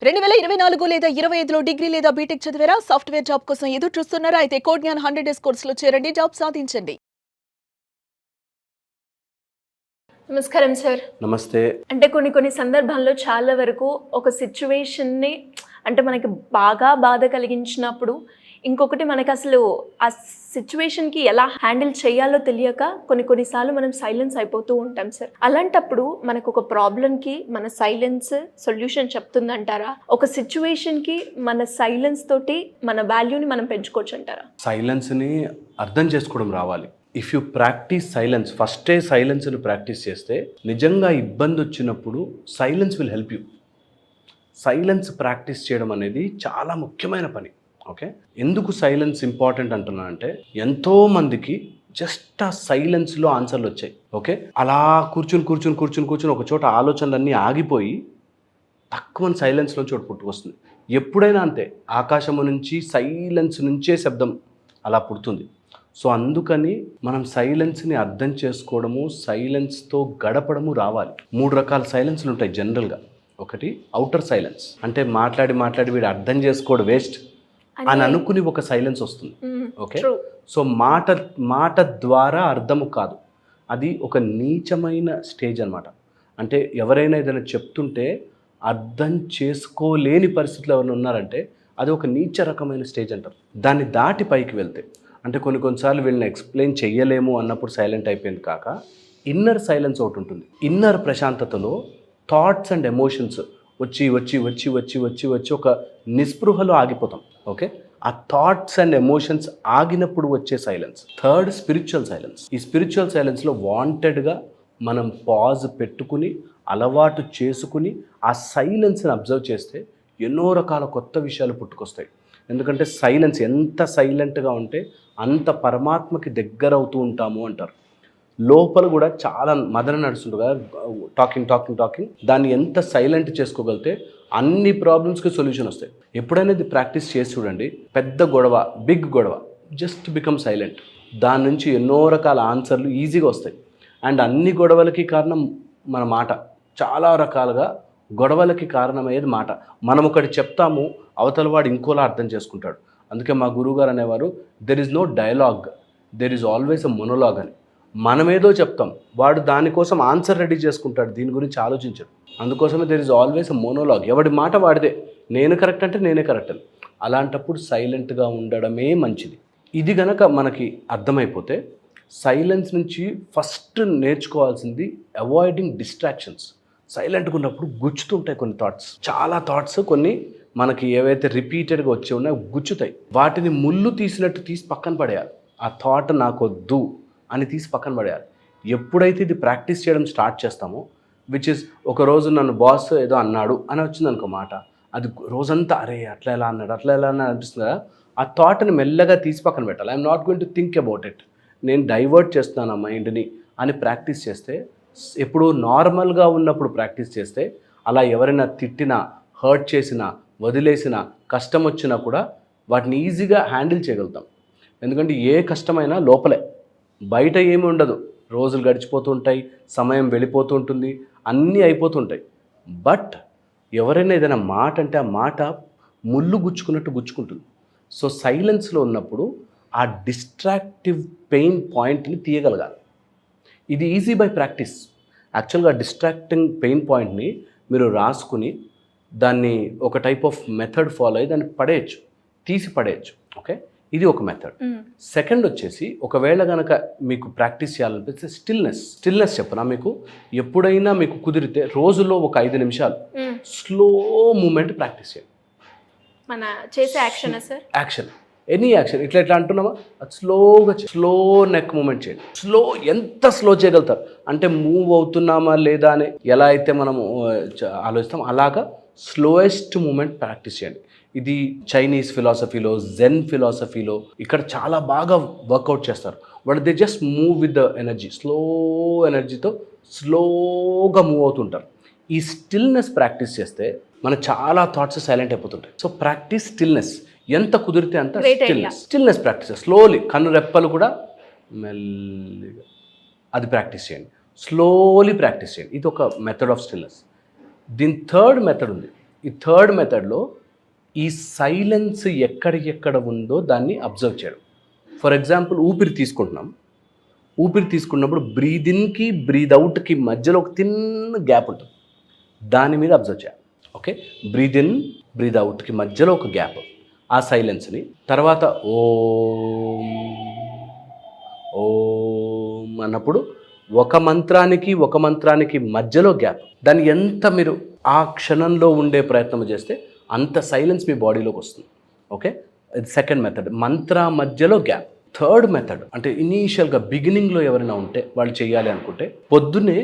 2024 లేదా 25లో డిగ్రీ లేదా బీటెక్ చదివారా? సాఫ్ట్‌వేర్ జాబ్ కోసం ఎదురు చూస్తున్నారా? అయితే కోడ్ జ్ఞాన్ 100 డేస్ కోర్సులో చేరండి, జాబ్ సాధించండి. నమస్కారం సార్. నమస్తే. అంటే కొన్ని సందర్భాల్లో చాలా వరకు ఒక సిట్యుయేషన్‌ని అంటే మనకి బాగా బాధ కలిగించినప్పుడు ఇంకొకటి మనకు అసలు ఆ సిట్యుయేషన్‌కి ఎలా హ్యాండిల్ చేయాలో తెలియక కొన్నిసార్లు మనం సైలెన్స్ అయిపోతూ ఉంటాం సార్. అలాంటప్పుడు మనకు ఒక ప్రాబ్లంకి మన సైలెన్స్ సొల్యూషన్ చెప్తుందంటారా? ఒక సిట్యుయేషన్‌కి మన సైలెన్స్ తోటి మన వాల్యూని మనం పెంచుకోవచ్చు అంటారా? సైలెన్స్ని అర్థం చేసుకోవడం రావాలి. ఇఫ్ యూ ప్రాక్టీస్ సైలెన్స్, ఫస్టే సైలెన్స్ని ప్రాక్టీస్ చేస్తే నిజంగా ఇబ్బంది వచ్చినప్పుడు silence will help you. Silence practice చేయడం అనేది చాలా ముఖ్యమైన పని. ఓకే, ఎందుకు సైలెన్స్ ఇంపార్టెంట్ అంటున్నా అంటే ఎంతోమందికి జస్ట్ ఆ సైలెన్స్లో ఆన్సర్లు వచ్చాయి. ఓకే, అలా కూర్చుని ఒక చోట ఆలోచనలన్నీ ఆగిపోయి తక్కువ సైలెన్స్లో చోటు పుట్టుకొస్తుంది. ఎప్పుడైనా అంతే, ఆకాశము నుంచి సైలెన్స్ నుంచే శబ్దం అలా పుడుతుంది. సో అందుకని మనం సైలెన్స్ని అర్థం చేసుకోవడము, సైలెన్స్తో గడపడము రావాలి. 3 రకాల సైలెన్స్లు ఉంటాయి జనరల్గా. ఒకటి ఔటర్ సైలెన్స్, అంటే మాట్లాడి వీడు అర్థం చేసుకోవడం వేస్ట్ అని అనుకుని ఒక సైలెన్స్ వస్తుంది. ఓకే, సో మాట ద్వారా అర్థము కాదు, అది ఒక నీచమైన స్టేజ్ అనమాట. అంటే ఎవరైనా ఏదైనా చెప్తుంటే అర్థం చేసుకోలేని పరిస్థితులు ఎవరైనా ఉన్నారంటే అది ఒక నీచ రకమైన స్టేజ్ అంటారు. దాన్ని దాటి పైకి వెళ్తే, అంటే కొన్నిసార్లు వీళ్ళని ఎక్స్ప్లెయిన్ చెయ్యలేము అన్నప్పుడు సైలెంట్ అయిపోయింది కాక ఇన్నర్ సైలెన్స్ ఒకటి ఉంటుంది. ఇన్నర్ ప్రశాంతతలో థాట్స్ అండ్ ఎమోషన్స్ వచ్చి ఒక నిస్పృహలో ఆగిపోతాం. ఓకే, ఆ థాట్స్ అండ్ ఎమోషన్స్ ఆగినప్పుడు వచ్చే సైలెన్స్. Third, spiritual silence. ఈ స్పిరిచువల్ సైలెన్స్లో వాంటెడ్గా మనం పాజ్ పెట్టుకుని అలవాటు చేసుకుని ఆ సైలెన్స్ని అబ్జర్వ్ చేస్తే ఎన్నో రకాల కొత్త విషయాలు పుట్టుకొస్తాయి. ఎందుకంటే సైలెన్స్ ఎంత సైలెంట్గా ఉంటే అంత పరమాత్మకి దగ్గర అవుతూ ఉంటాము అంటారు. లోపల కూడా చాలా మదన నడుస్తుంటుంది కదా, టాకింగ్. దాన్ని ఎంత సైలెంట్ చేసుకోగలిగితే అన్ని ప్రాబ్లమ్స్కి సొల్యూషన్ వస్తాయి. ఎప్పుడైనా ఇది ప్రాక్టీస్ చేసి చూడండి. పెద్ద గొడవ, బిగ్ గొడవ, జస్ట్ బికమ్ సైలెంట్. దాని నుంచి ఎన్నో రకాల ఆన్సర్లు ఈజీగా వస్తాయి. అండ్ అన్ని గొడవలకి కారణం మన మాట. చాలా రకాలుగా గొడవలకి కారణమయ్యేది మాట. మనం ఒకటి చెప్తాము, అవతల వాడు ఇంకోలా అర్థం చేసుకుంటాడు. అందుకే మా గురువుగారు అనేవారు, there is no dialogue, there is always a monologue అని. మనమేదో చెప్తాం, వాడు దానికోసం ఆన్సర్ రెడీ చేసుకుంటాడు, దీని గురించి ఆలోచించడు. అందుకోసమే దెర్ ఈజ్ ఆల్వేస్ ఎ మొనోలాగ్. ఎవడి మాట వాడిదే, నేను కరెక్ట్ అంటే నేనే కరెక్ట్ అని. అలాంటప్పుడు సైలెంట్గా ఉండడమే మంచిది. ఇది గనక మనకి అర్థమైపోతే సైలెన్స్ నుంచి ఫస్ట్ నేర్చుకోవాల్సింది అవాయిడింగ్ డిస్ట్రాక్షన్స్. సైలెంట్గా ఉన్నప్పుడు గుచ్చుతుంటాయి కొన్ని థాట్స్, చాలా థాట్స్. కొన్ని మనకి ఏవైతే రిపీటెడ్గా వచ్చి ఉన్నాయో గుచ్చుతాయి. వాటిని ముళ్ళు తీసినట్టు తీసి పక్కన పడేయాలి. ఆ థాట్ నాకొద్దు అని తీసి పక్కన పడేయాలి. ఎప్పుడైతే ఇది ప్రాక్టీస్ చేయడం స్టార్ట్ చేస్తామో, విచ్ ఇస్ ఒకరోజు నన్ను బాస్ ఏదో అన్నాడు అని వచ్చింది అనుకో మాట, అది రోజంతా అరే అట్లా ఎలా అన్నాడు అనిపిస్తుంది కదా. ఆ థాట్ని మెల్లగా తీసి పక్కన పెట్టాలి. I'm not going to think about it, నేను డైవర్ట్ చేస్తున్నాను ఆ మైండ్ని అని ప్రాక్టీస్ చేస్తే, ఎప్పుడు నార్మల్గా ఉన్నప్పుడు ప్రాక్టీస్ చేస్తే, అలా ఎవరైనా తిట్టినా, హర్ట్ చేసినా, వదిలేసినా, కష్టం వచ్చినా కూడా వాటిని ఈజీగా హ్యాండిల్ చేయగలుగుతాం. ఎందుకంటే ఏ కష్టమైనా లోపలే, బయట ఏమి ఉండదు. రోజులు గడిచిపోతూ ఉంటాయి, సమయం వెళ్ళిపోతూ ఉంటుంది, అన్నీ అయిపోతుంటాయి. బట్ ఎవరైనా ఏదైనా మాట అంటే ఆ మాట ముళ్ళు గుచ్చుకున్నట్టు గుచ్చుకుంటుంది. సో సైలెన్స్లో ఉన్నప్పుడు ఆ డిస్ట్రాక్టివ్ పెయిన్ పాయింట్ని తీయగలగాలి. ఇది ఈజీ బై ప్రాక్టీస్. యాక్చువల్గా డిస్ట్రాక్టింగ్ పెయిన్ పాయింట్ని మీరు రాసుకుని దాన్ని ఒక టైప్ ఆఫ్ మెథడ్ ఫాలో అయ్యి దాన్ని పడేయచ్చు, తీసి పడేయచ్చు. ఓకే, ఇది ఒక మెథడ్. సెకండ్ వచ్చేసి, ఒకవేళ కనుక మీకు ప్రాక్టీస్ చేయాలనిపిస్తే స్టిల్నెస్ చెప్పనా మీకు. ఎప్పుడైనా మీకు కుదిరితే రోజులో ఒక 5 నిమిషాలు స్లో మూమెంట్ ప్రాక్టీస్ చేయండి. మన చేసే యాక్షన్ ఎనీ యాక్షన్ ఇట్లా అంటున్నామా, అది స్లో నెక్ మూమెంట్ చేయండి. ఎంత స్లో చేయగలుగుతారు అంటే మూవ్ అవుతున్నామా లేదా అని ఎలా అయితే మనము ఆలోచిస్తాం అలాగా స్లోయెస్ట్ మూమెంట్ ప్రాక్టీస్ చేయండి. ఇది చైనీస్ ఫిలాసఫీలో, జెన్ ఫిలాసఫీలో ఇక్కడ చాలా బాగా వర్కౌట్ చేస్తారు. But they just move with the energy, ఎనర్జీతో స్లోగా మూవ్ అవుతుంటారు. ఈ స్టిల్నెస్ ప్రాక్టీస్ చేస్తే మన చాలా థాట్స్ సైలెంట్ అయిపోతుంటాయి. సో ప్రాక్టీస్ స్టిల్నెస్, ఎంత కుదిరితే అంత స్టిల్నెస్ ప్రాక్టీస్. స్లోలీ కన్ను రెప్పలు కూడా మెల్లిగా అది ప్రాక్టీస్ చేయండి. స్లోలీ ప్రాక్టీస్ చేయండి. ఇది ఒక మెథడ్ ఆఫ్ స్టిల్నెస్. దీని థర్డ్ మెథడ్ ఉంది, ఈ థర్డ్ మెథడ్లో ఈ సైలెన్స్ ఎక్కడ ఉందో దాన్ని అబ్జర్వ్ చేయడం. ఫర్ ఎగ్జాంపుల్ ఊపిరి తీసుకుంటున్నాం. ఊపిరి తీసుకున్నప్పుడు బ్రీద్ ఇన్కి బ్రీద్ అవుట్కి మధ్యలో ఒక తిన్న గ్యాప్ ఉంటుంది. దాని మీద అబ్జర్వ్ చేయాలి. ఓకే, బ్రీద్ ఇన్ బ్రీద్ అవుట్కి మధ్యలో ఒక గ్యాప్, ఆ సైలెన్స్ని. తర్వాత ఓం ఓం అన్నప్పుడు ఒక మంత్రానికి మధ్యలో గ్యాప్. దాన్ని ఎంత మీరు ఆ క్షణంలో ఉండే ప్రయత్నం చేస్తే అంత సైలెన్స్ మీ బాడీలోకి వస్తుంది. ఓకే, ఇది సెకండ్ మెథడ్, మంత్ర మధ్యలో గ్యాప్. థర్డ్ మెథడ్ అంటే ఇనీషియల్గా బిగినింగ్లో ఎవరైనా ఉంటే వాళ్ళు చేయాలి అనుకుంటే పొద్దున్నే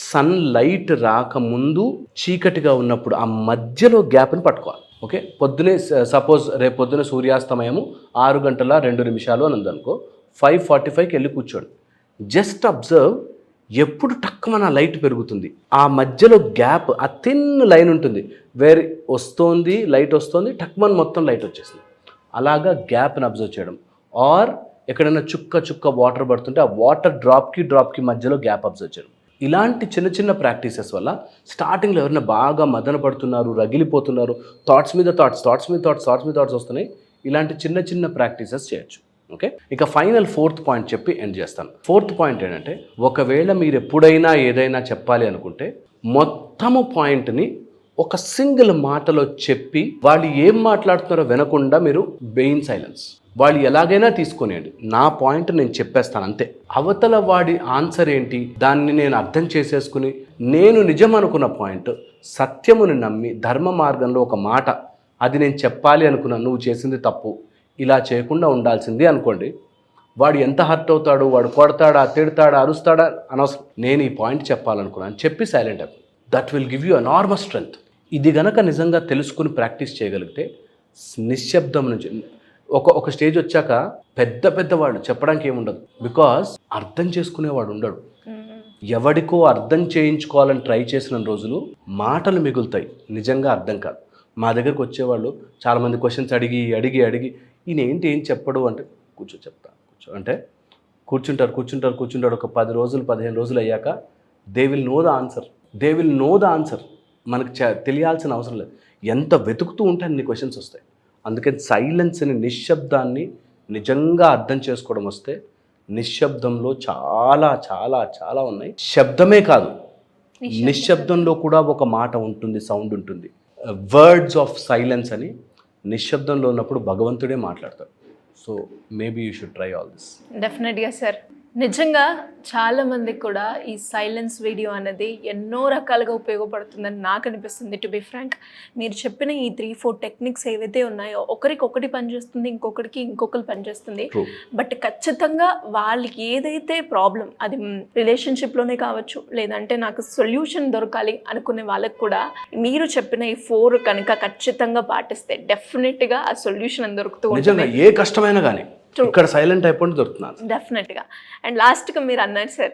సన్ లైట్ రాకముందు చీకటిగా ఉన్నప్పుడు ఆ మధ్యలో గ్యాప్ని పట్టుకోవాలి. ఓకే, పొద్దునే సపోజ్ రేపు పొద్దున సూర్యాస్తమయము 6:02 అని ఉందనుకో, 5:45కి వెళ్ళి కూర్చోండి. జస్ట్ అబ్జర్వ్ ఎప్పుడు టక్కున లైట్ పెరుగుతుంది, ఆ మధ్యలో గ్యాప్, ఆ థిన్ లైన్ ఉంటుంది, వేరే వస్తోంది లైట్ వస్తుంది, టక్మన్ మొత్తం లైట్ వచ్చేసింది. అలాగా గ్యాప్ని అబ్జర్వ్ చేయడం. ఆర్ ఎక్కడైనా చుక్క వాటర్ పడుతుంటే ఆ వాటర్ డ్రాప్కి మధ్యలో గ్యాప్ అబ్జర్వ్ చేయడం. ఇలాంటి చిన్న ప్రాక్టీసెస్ వల్ల స్టార్టింగ్లో ఎవరైనా బాగా మదన పడుతున్నారు, రగిలిపోతున్నారు, థాట్స్ మీద థాట్స్ వస్తున్నాయి, ఇలాంటి చిన్న ప్రాక్టీసెస్ చేయొచ్చు. ఓకే, ఇక ఫైనల్ ఫోర్త్ పాయింట్ చెప్పి ఎండ్ చేస్తాను. ఫోర్త్ పాయింట్ ఏంటంటే, ఒకవేళ మీరు ఎప్పుడైనా ఏదైనా చెప్పాలి అనుకుంటే మొత్తము పాయింట్ని ఒక సింగిల్ మాటలో చెప్పి వాళ్ళు ఏం మాట్లాడుతున్నారో వినకుండా మీరు బెయిన్ సైలెన్స్, వాళ్ళు ఎలాగైనా తీసుకునేయండి, నా పాయింట్ నేను చెప్పేస్తాను అంతే. అవతల వాడి ఆన్సర్ ఏంటి దాన్ని నేను అర్థం చేసేసుకుని నేను నిజం అనుకున్న పాయింట్, సత్యముని నమ్మి ధర్మ మార్గంలో ఒక మాట, అది నేను చెప్పాలి అనుకున్నాను, నువ్వు చేసింది తప్పు, ఇలా చేయకుండా ఉండాల్సింది అనుకోండి. వాడు ఎంత హర్ట్ అవుతాడు, వాడు కొడతాడా, తిడతాడా, అరుస్తాడా అనవసరం, నేను ఈ పాయింట్ చెప్పాలనుకున్నాను చెప్పి సైలెంట్ అయిపో. That will give you enormous strength. ఇది గనక నిజంగా తెలుసుకుని ప్రాక్టీస్ చేయగలిగితే నిశ్శబ్దం నుంచి ఒక స్టేజ్ వచ్చాక పెద్ద వాళ్ళు చెప్పడానికి ఏముండదు, బికాజ్ అర్థం చేసుకునేవాడు ఉండడు. ఎవడికో అర్థం చేయించుకోవాలని ట్రై చేసిన రోజులు మాటలు మిగులుతాయి, నిజంగా అర్థం కాదు. మా దగ్గరకు వచ్చేవాళ్ళు చాలామంది క్వశ్చన్స్ అడిగి ఈయన ఏం చెప్పడు అంటే, చెప్తా అంటే కూర్చుంటారు. ఒక 10 రోజులు 15 రోజులు అయ్యాక they will know the answer. మనకు తెలియాల్సిన అవసరం లేదు, ఎంత వెతుకుతూ ఉంటే అన్ని క్వశ్చన్స్ వస్తాయి. అందుకని సైలెన్స్ని, నిశ్శబ్దాన్ని నిజంగా అర్థం చేసుకోవడం వస్తే నిశ్శబ్దంలో చాలా ఉన్నాయి. శబ్దమే కాదు, నిశ్శబ్దంలో కూడా ఒక మాట ఉంటుంది, సౌండ్ ఉంటుంది. వర్డ్స్ ఆఫ్ సైలెన్స్ అని నిశ్శబ్దంలో ఉన్నప్పుడు భగవంతుడే మాట్లాడతాడు. So maybe you should try all this. డెఫినెట్గా సార్. నిజంగా చాలామందికి కూడా ఈ సైలెన్స్ వీడియో అనేది ఎన్నో రకాలుగా ఉపయోగపడుతుందని నాకు అనిపిస్తుంది. టు బి ఫ్రాంక్, మీరు చెప్పిన ఈ 3-4 టెక్నిక్స్ ఏవైతే ఉన్నాయో ఒకరికి ఒకటి పనిచేస్తుంది, ఇంకొకరు పనిచేస్తుంది. బట్ ఖచ్చితంగా వాళ్ళకి ఏదైతే ప్రాబ్లం, అది రిలేషన్షిప్లోనే కావచ్చు, లేదంటే నాకు సొల్యూషన్ దొరకాలి అనుకునే వాళ్ళకి కూడా మీరు చెప్పిన ఈ 4 కనుక ఖచ్చితంగా పాటిస్తే డెఫినెట్గా ఆ సొల్యూషన్ దొరుకుతూ ఉంటుంది. ఏ కష్టమైనా కానీ ఇక్కడ సైలెంట్ అయిపోయి దొరుకుతున్నాను డెఫినెట్గా. అండ్ లాస్ట్గా మీరు అన్నారు సార్,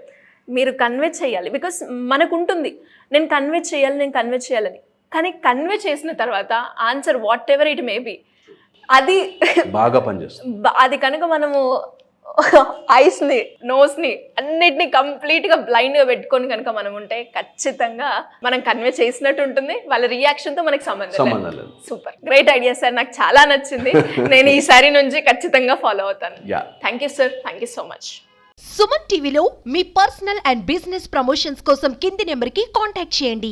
మీరు కన్వే చేయాలి, బికాస్ మనకు ఉంటుంది నేను కన్వే చేయాలని, కానీ కన్వే చేసిన తర్వాత answer what ever it may be, అది బాగా పనిచేస్తుంది. అది కనుక మనము ఐస్ని, నోస్ని అన్నిటినీ కంప్లీట్గా బ్లైండ్గా పెట్టుకొని కనుక మనం ఉంటే ఖచ్చితంగా మనం కన్వే చేసినట్టు ఉంటుంది, వాళ్ళ రియాక్షన్తో మనకి సంబంధం లేదు. సూపర్, గ్రేట్ ఐడియా సార్, నాకు చాలా నచ్చింది. నేను ఈసారి నుంచి ఖచ్చితంగా ఫాలో అవుతాను. Thank you sir, thank you so much. Suman టీవీలో మీ పర్సనల్ అండ్ బిజినెస్ ప్రమోషన్స్ కోసం కింది నెంబర్కి కాంటాక్ట్ చేయండి.